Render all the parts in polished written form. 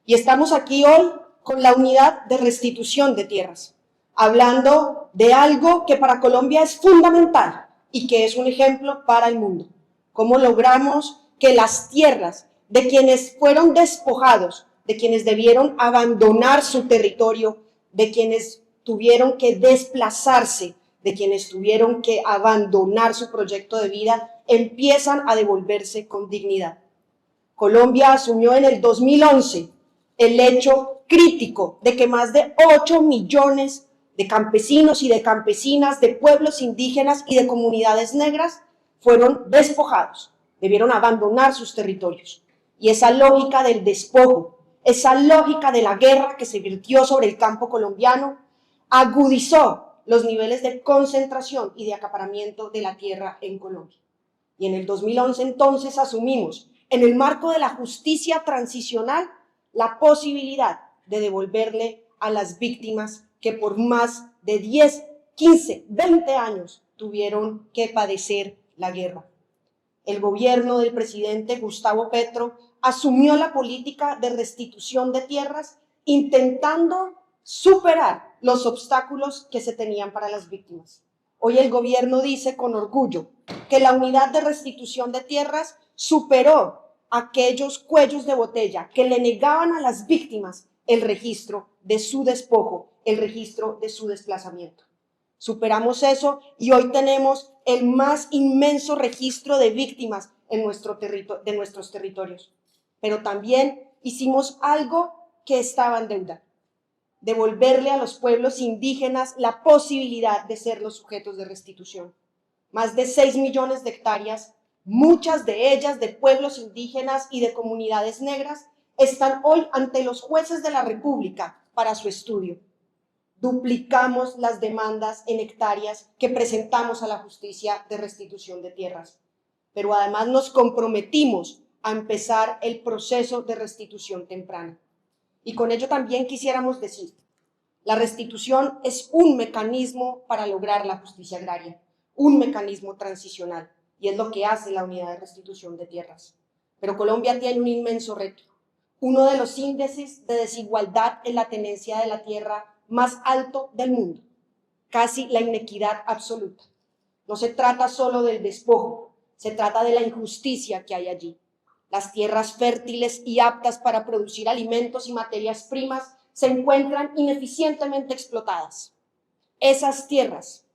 Y estamos aquí hoy con la unidad de restitución de tierras, hablando de algo que para Colombia es fundamental y que es un ejemplo para el mundo. Cómo logramos que las tierras de quienes fueron despojados, de quienes debieron abandonar su territorio, de quienes tuvieron que desplazarse, de quienes tuvieron que abandonar su proyecto de vida, empiezan a devolverse con dignidad. Colombia asumió en el 2011 el hecho crítico de que más de 8 millones de campesinos y de campesinas, de pueblos indígenas y de comunidades negras fueron despojados, debieron abandonar sus territorios. Y esa lógica del despojo, esa lógica de la guerra que se virtió sobre el campo colombiano, agudizó los niveles de concentración y de acaparamiento de la tierra en Colombia. Y en el 2011 entonces asumimos, en el marco de la justicia transicional, la posibilidad de devolverle a las víctimas que por más de 10, 15, 20 años tuvieron que padecer la guerra. El gobierno del presidente Gustavo Petro asumió la política de restitución de tierras, intentando superar los obstáculos que se tenían para las víctimas. Hoy el gobierno dice con orgullo que la unidad de restitución de tierras superó aquellos cuellos de botella que le negaban a las víctimas el registro de su despojo, el registro de su desplazamiento. Superamos eso y hoy tenemos el más inmenso registro de víctimas en de nuestros territorios. Pero también hicimos algo que estaba en deuda: devolverle a los pueblos indígenas la posibilidad de ser los sujetos de restitución. Más de 6 millones de hectáreas, muchas de ellas de pueblos indígenas y de comunidades negras, están hoy ante los jueces de la República para su estudio. Duplicamos las demandas en hectáreas que presentamos a la justicia de restitución de tierras, pero además nos comprometimos a empezar el proceso de restitución temprana. Y con ello también quisiéramos decir, la restitución es un mecanismo para lograr la justicia agraria, un mecanismo transicional, y es lo que hace la unidad de restitución de tierras. Pero Colombia tiene un inmenso reto, uno de los índices de desigualdad en la tenencia de la tierra más alto del mundo, casi la inequidad absoluta. No se trata solo del despojo, se trata de la injusticia que hay allí. Las tierras fértiles y aptas para producir alimentos y materias primas se encuentran ineficientemente explotadas. Esas tierras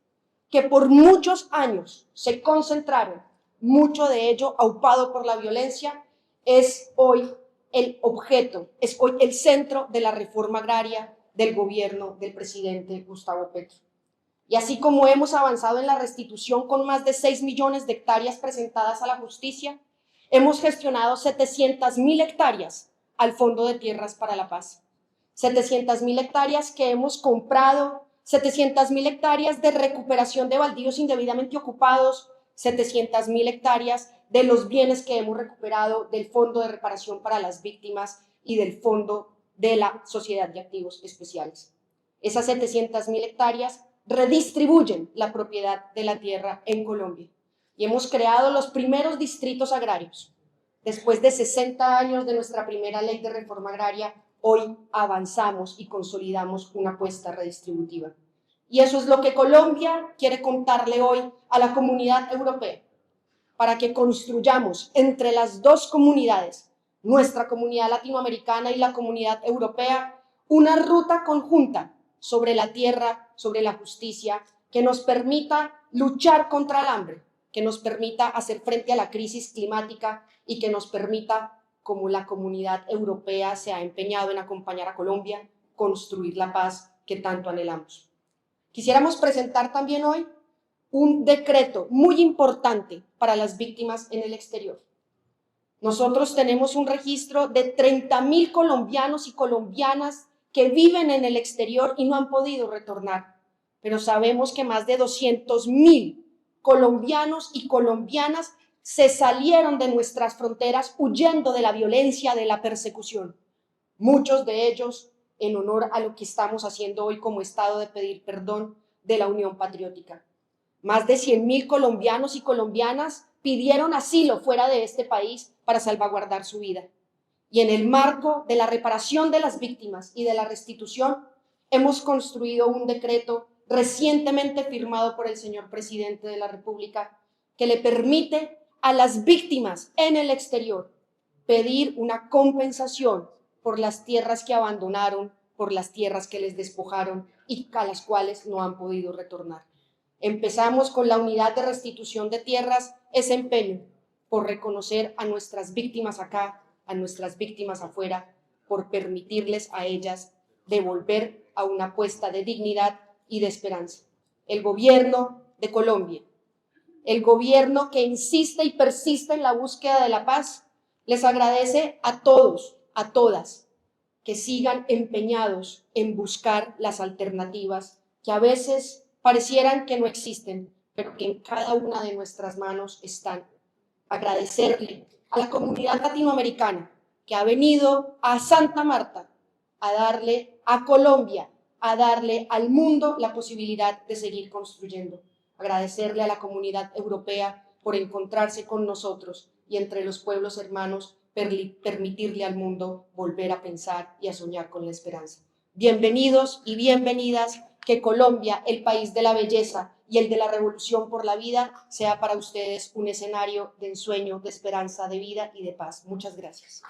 que por muchos años se concentraron, mucho de ello aupado por la violencia, es hoy el objeto, es hoy el centro de la reforma agraria del gobierno del presidente Gustavo Petro. Y así como hemos avanzado en la restitución con más de 6 millones de hectáreas presentadas a la justicia, hemos gestionado 700.000 hectáreas al Fondo de Tierras para la Paz. 700.000 hectáreas que hemos comprado, 700.000 hectáreas de recuperación de baldíos indebidamente ocupados, 700.000 hectáreas de los bienes que hemos recuperado del Fondo de Reparación para las Víctimas y del Fondo de la Sociedad de Activos Especiales. Esas 700.000 hectáreas redistribuyen la propiedad de la tierra en Colombia y hemos creado los primeros distritos agrarios. Después de 60 años de nuestra primera ley de reforma agraria, hoy avanzamos y consolidamos una apuesta redistributiva. Y eso es lo que Colombia quiere contarle hoy a la comunidad europea, para que construyamos entre las dos comunidades, nuestra comunidad latinoamericana y la comunidad europea, una ruta conjunta sobre la tierra, sobre la justicia, que nos permita luchar contra el hambre, que nos permita hacer frente a la crisis climática y que nos permita, como la comunidad europea se ha empeñado en acompañar a Colombia, construir la paz que tanto anhelamos. Quisiéramos presentar también hoy un decreto muy importante para las víctimas en el exterior. Nosotros tenemos un registro de 30.000 colombianos y colombianas que viven en el exterior y no han podido retornar, pero sabemos que más de 200.000 colombianos y colombianas se salieron de nuestras fronteras huyendo de la violencia, de la persecución. Muchos de ellos en honor a lo que estamos haciendo hoy como Estado de pedir perdón de la Unión Patriótica. Más de 100.000 colombianos y colombianas pidieron asilo fuera de este país para salvaguardar su vida. y en el marco de la reparación de las víctimas y de la restitución, hemos construido un decreto recientemente firmado por el señor presidente de la República que le permite a las víctimas en el exterior pedir una compensación por las tierras que abandonaron, por las tierras que les despojaron y a las cuales no han podido retornar. Empezamos con la unidad de restitución de tierras, ese empeño por reconocer a nuestras víctimas acá, a nuestras víctimas afuera, por permitirles a ellas devolver a una puesta de dignidad y de esperanza. El gobierno de Colombia, el gobierno que insiste y persiste en la búsqueda de la paz, les agradece a todos, a todas, que sigan empeñados en buscar las alternativas que a veces parecieran que no existen, pero que en cada una de nuestras manos están. Agradecerle a la comunidad latinoamericana que ha venido a Santa Marta a darle a Colombia, a darle al mundo la posibilidad de seguir construyendo. Agradecerle a la comunidad europea por encontrarse con nosotros y entre los pueblos hermanos permitirle al mundo volver a pensar y a soñar con la esperanza. Bienvenidos y bienvenidas, que Colombia, el país de la belleza y el de la revolución por la vida, sea para ustedes un escenario de ensueño, de esperanza, de vida y de paz. Muchas gracias.